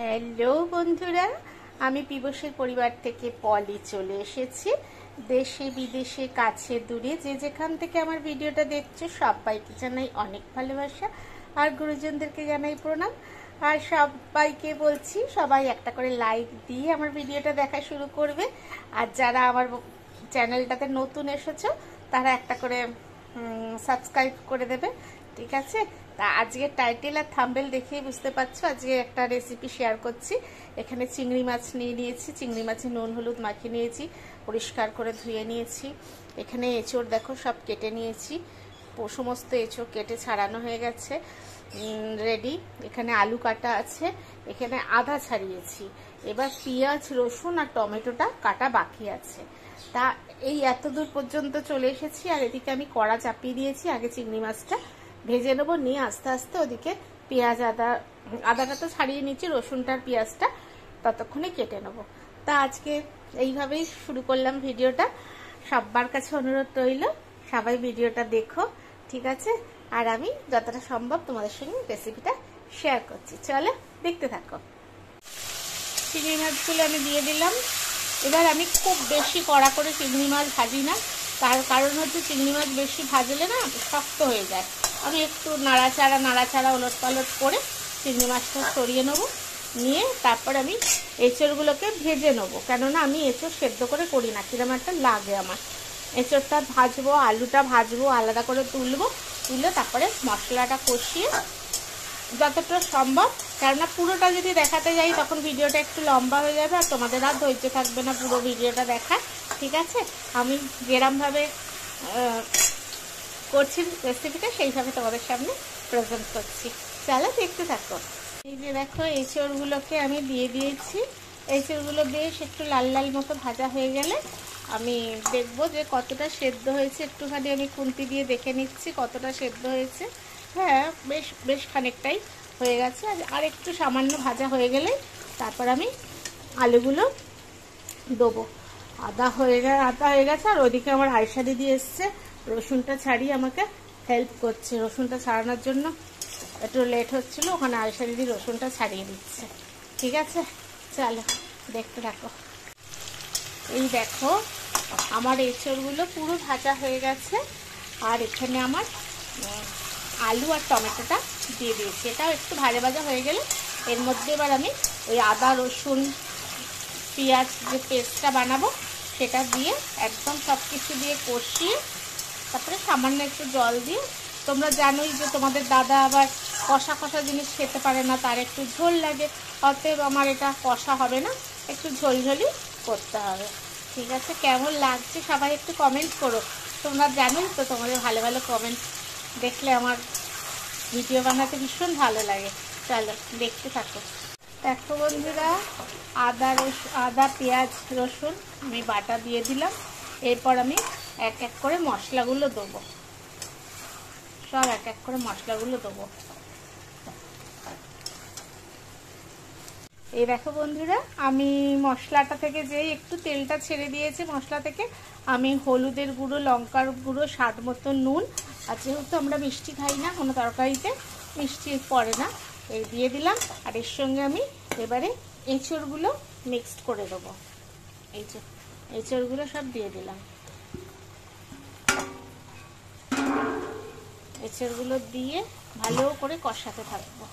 Hello বন্ধুরা, আমি পিবসের পরিবার থেকে পলি চলে এসেছি। দেশে বিদেশে কাছে দূরে যে যেখান থেকে আমার ভিডিওটা দেখছো সবাইকে জানাই অনেক ভালোবাসা আর গুরুজনদেরকে জানাই প্রণাম। আর সবাইকে বলছি সবাই একটা করে লাইক দিয়ে আমার ভিডিওটা দেখা শুরু করবে। আর যারা আমার চ্যানেলটাতে নতুন এসেছো তারা একটা করে সাবস্ক্রাইব করে দেবে, ঠিক আছে? তা আজকে টাইটেল আর থাম্বনেল দেখেই বুঝতে পারছো আজকে একটা রেসিপি শেয়ার করছি। এখানে চিংড়ি মাছ নিয়ে নিয়েছি, চিংড়ি মাছে নুন হলুদ মাখিয়ে নিয়েছি, পরিষ্কার করে ধুয়ে নিয়েছি। এখানে এঁচড় দেখো সব কেটে নিয়েছি, সমস্ত এঁচড় কেটে ছাড়ানো হয়ে গেছে, রেডি। এখানে আলু কাটা আছে, এখানে আদা ছাড়িয়েছি। এবার পেঁয়াজ রসুন আর টমেটোটা কাটা বাকি আছে। তা এই এত দূর পর্যন্ত চলে এসেছি। আর এদিকে আমি কড়া চাপিয়ে দিয়েছি, আগে চিংড়ি মাছটা ভেজে নেবো, নিয়ে আস্তে আস্তে ওদিকে পেঁয়াজ আদাটা তো ছাড়িয়ে নিচ্ছি, রসুনটার পেঁয়াজটা ততক্ষণে কেটে নেবো। তা আজকে এইভাবেই শুরু করলাম ভিডিওটা। সবার কাছে অনুরোধ রইল সবাই ভিডিওটা দেখো, ঠিক আছে? আর আমি যতটা সম্ভব তোমাদের সঙ্গে রেসিপিটা শেয়ার করছি, চলো দেখতে থাকো। চিংড়ি মাছগুলো আমি দিয়ে দিলাম। এবার আমি খুব বেশি কড়া করে চিংড়ি মাছ ভাজি না, তার কারণ হচ্ছে চিংড়ি মাছ বেশি ভাজলে না শক্ত হয়ে যায়। আমি একটু নাড়াচাড়া ওলট পালট করে চিংড়ি মাছটা সরিয়ে নেবো, নিয়ে তারপর আমি এঁচড়গুলোকে ভেজে নেবো। কেননা আমি এঁচড় সেদ্ধ করে করি না, কিরকম একটা লাগে আমার। এঁচড়টা ভাজবো, আলুটা ভাজবো, আলাদা করে তুলে তারপরে মশলাটা কষিয়ে যতটা সম্ভব, কেননা পুরোটা যদি দেখাতে যাই তখন ভিডিওটা একটু লম্বা হয়ে যাবে আর তোমাদের আর ধৈর্য থাকবে না পুরো ভিডিওটা দেখা, ঠিক আছে? আমি যেরমভাবে করছি রেসিপিটা সেইভাবে তোমাদের সামনে প্রেজেন্ট করছি, চলো দেখতে থাকো। এই যে দেখো এঁচড়গুলোকে আমি দিয়ে দিয়েছি। এঁচড়গুলো বেশ একটু লাল লাল মতো ভাজা হয়ে গেলে আমি দেখবো যে কতটা সেদ্ধ হয়েছে। একটুখানি আমি খুন্তি দিয়ে দেখে নিচ্ছি কতটা সেদ্ধ হয়েছে। হ্যাঁ, বেশ খানিকটাই হয়ে গেছে। আর একটু সামান্য ভাজা হয়ে গেলে তারপর আমি আলুগুলো দেবো। আদা হয়ে গেছে। আর ওইদিকে আমার আয়শা দিদি এসছে, রসুনটা ছাড়িয়ে আমাকে হেল্প করছে। রসুনটা ছাড়ানোর জন্য একটু লেট হচ্ছিল, ওখানে আয়শা দিদি রসুনটা ছাড়িয়ে দিচ্ছে, ঠিক আছে? চলো দেখতে থাকো। এই দেখো আমার এঁচড়গুলো পুরো ভাজা হয়ে গেছে। আর এখানে আমার আলু আর টমেটোটা দিয়ে দিয়েছি। এটাও একটু ভাজা হয়ে গেলে এর মধ্যে এবার আমি ওই আদা রসুন পেঁয়াজ যে পেস্টটা বানাবো সেটা দিয়ে একদম সব কিছু দিয়ে কষিয়ে তারপরে সামান্য একটু জল দিয়ে, তোমরা জানোই যে তোমাদের দাদা আবার কষা জিনিস খেতে পারে না, তার একটু ঝোল লাগে, অতএব আমার এটা কষা হবে না, একটু ঝোলঝোলি করতে হবে, ঠিক আছে? কেমন লাগছে সবাই একটু কমেন্ট করো। তোমরা জানোই তো তোমাদের ভালো ভালো কমেন্ট দেখলে আমার ভিডিও বানাতে ভীষণ ভালো লাগে। চলো দেখতে থাকো। দেখো বন্ধুরা, আদা পেঁয়াজ রসুন আমি বাটা দিয়ে দিলাম। এরপর আমি এক এক করে মশলাগুলো দেবো, সব এক এক করে মশলাগুলো দেবো। এই দেখো বন্ধুরা, আমি মশলাটা থেকে যেই একটু তেলটা ছেড়ে দিয়েছে মশলা থেকে, আমি হলুদের গুঁড়ো, লঙ্কার গুঁড়ো, স্বাদ মতো নুন, আর যেহেতু আমরা মিষ্টি খাই না, কোনো তরকারিতে মিষ্টি পড়ে না, এই দিয়ে দিলাম। আর এর সঙ্গে আমি এবারে এঁচড়গুলো মিক্সড করে দেবো। এই যে এঁচড়গুলো সব দিয়ে দিলাম। এঁচড়গুলো দিয়ে ভালো করে কষাতে থাকবো।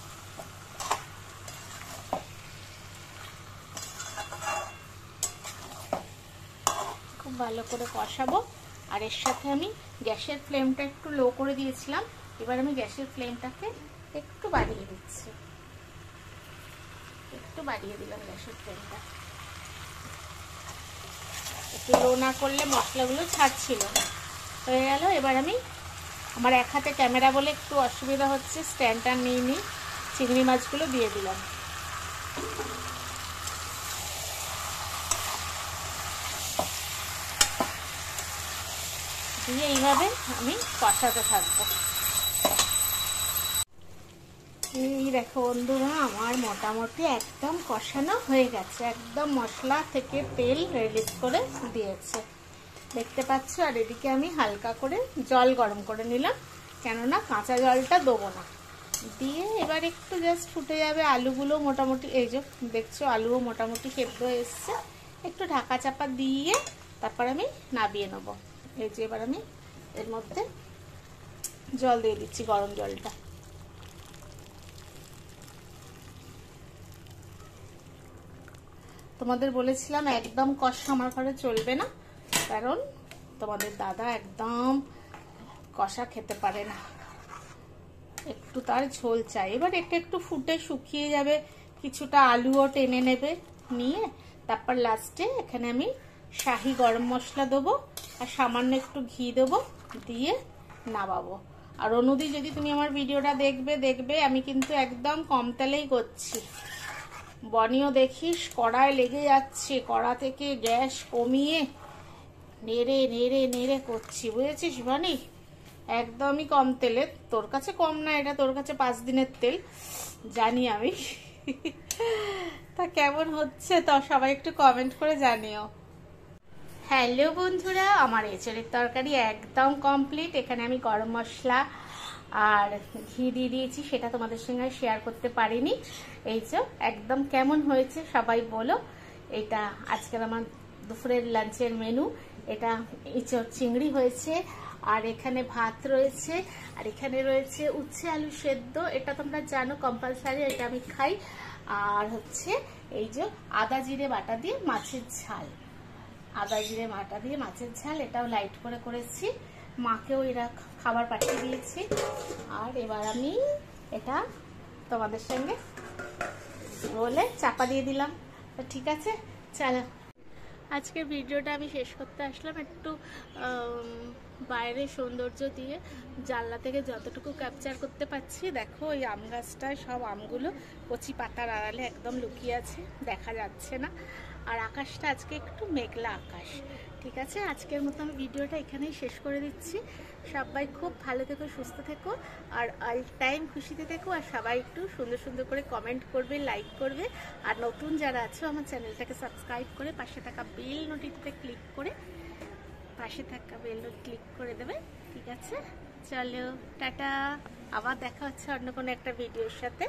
খুব ভালো করে কষাবো। আর এর সাথে আমি গ্যাসের ফ্লেমটা একটু লো করে দিয়েছিলাম, এবার আমি গ্যাসের ফ্লেমটাকে একটু বাড়িয়ে দিচ্ছি, একটু বাড়িয়ে দিলাম গ্যাসের ফ্লেমটা। একটু লো না করলে মশলাগুলো ছাড়ছিল না। হয়ে গেল। এবার আমি আমার এক হাতে ক্যামেরা বলে একটু অসুবিধা হচ্ছে, স্ট্যান্ডটা নিয়ে চিংড়ি মাছগুলো দিয়ে দিলাম। দিয়ে এইভাবে আমি কষাতে থাকবো। এই দেখো বন্ধুরা, আমার মোটামুটি একদম কষানো হয়ে গেছে, একদম মশলা থেকে তেল রিলিজ করে দিয়েছে, দেখতে পাচ্ছ। আর এদিকে আমি হালকা করে জল গরম করে নিলাম, কেননা কাঁচা জলটা দেবো না, দিয়ে এবার একটু জাস্ট ফুটে যাবে। আলুগুলো মোটামুটি এই যে দেখছো আলুও মোটামুটি সেদ্ধ এসছে। একটু ঢাকা চাপা দিয়ে তারপর আমি নামিয়ে নেবো। এই যে এবার আমি এর মধ্যে জল দিয়ে দিচ্ছি, গরম জলটা। তোমাদের বলেছিলাম একদম কষা আমার ঘরে চলবে না, কারণ তোমাদের দাদা একদম কষা খেতে পারে না, একটু তার ঝোল চাই। এবার একটু ফুটে শুকিয়ে যাবে, কিছুটা আলুও টেনে নেবে, নিয়ে তারপর লাস্টে এখানে আমি শাহি গরম মশলা দেবো আর সামান্য একটু ঘি দেবো, দিয়ে নামাবো। আর অনুদি যদি তুমি আমার ভিডিওটা দেখবে আমি কিন্তু একদম কম তেলেই করছি। বনিও দেখিস কড়ায় লেগে যাচ্ছে, কড়া থেকে গ্যাস কমিয়ে নেড়ে নেড়ে নেড়ে করছি, বুঝেছিস বনি? একদমই কম তেলে। তোর কাছে কম না, এটা তোর কাছে 5 দিনের তেল, জানি আমি। তা কেমন হচ্ছে তো সবাই একটু কমেন্ট করে জানিও। হ্যালো বন্ধুরা, আমার এঁচড়ের তরকারি একদম কমপ্লিট। এখানে আমি গরম মশলা আর ঘি দিয়ে দিয়েছি, সেটা তোমাদের সঙ্গে শেয়ার করতে পারিনি। এই যে একদম কেমন হয়েছে সবাই বলো। এটা আজকের আমার দুপুরের লাঞ্চের মেনু। এটা এঁচড় চিংড়ি হয়েছে, আর এখানে ভাত রয়েছে, আর এখানে রয়েছে উচ্ছে আলু সেদ্ধ। এটা তোমরা জানো কম্পালসারি, এটা আমি খাই। আর হচ্ছে এই যে আদা জিরে বাটা দিয়ে মাছের ঝাল, আদা জিরে বাটা দিয়ে মাছের ঝাল, এটাও লাইট করে করেছি। মাকেও এরা খাবার পাঠিয়ে দিয়েছি। আর এবার আমি এটা তোমাদের সঙ্গে বলে চাপা দিয়ে দিলাম। তো ঠিক আছে, চলো আজকের ভিডিওটা আমি শেষ করতে আসলাম। একটু বাইরের সৌন্দর্য দিয়ে জানলা থেকে যতটুকু ক্যাপচার করতে পারছি। দেখো ওই আম গাছটায় সব আমগুলো কচি পাতার আড়ালে একদম লুকিয়ে আছে, দেখা যাচ্ছে না। আর আকাশটা আজকে একটু মেঘলা আকাশ। ঠিক আছে, আজকের মতো আমি ভিডিওটা এখানেই শেষ করে দিচ্ছি। সবাই খুব ভালো থেকো, সুস্থ থেকো, আর অল টাইম খুশিতে থেকো। আর সবাই একটু সুন্দর সুন্দর করে কমেন্ট করবে, লাইক করবে। আর নতুন যারা আছো আমার চ্যানেলটাকে সাবস্ক্রাইব করে পাশে থাকা বেল নোটিতে ক্লিক করে ক্লিক করে দেবে। ঠিক আছে, চলো টাটা, আবার দেখা হচ্ছে অন্য কোনো একটা ভিডিওর সাথে।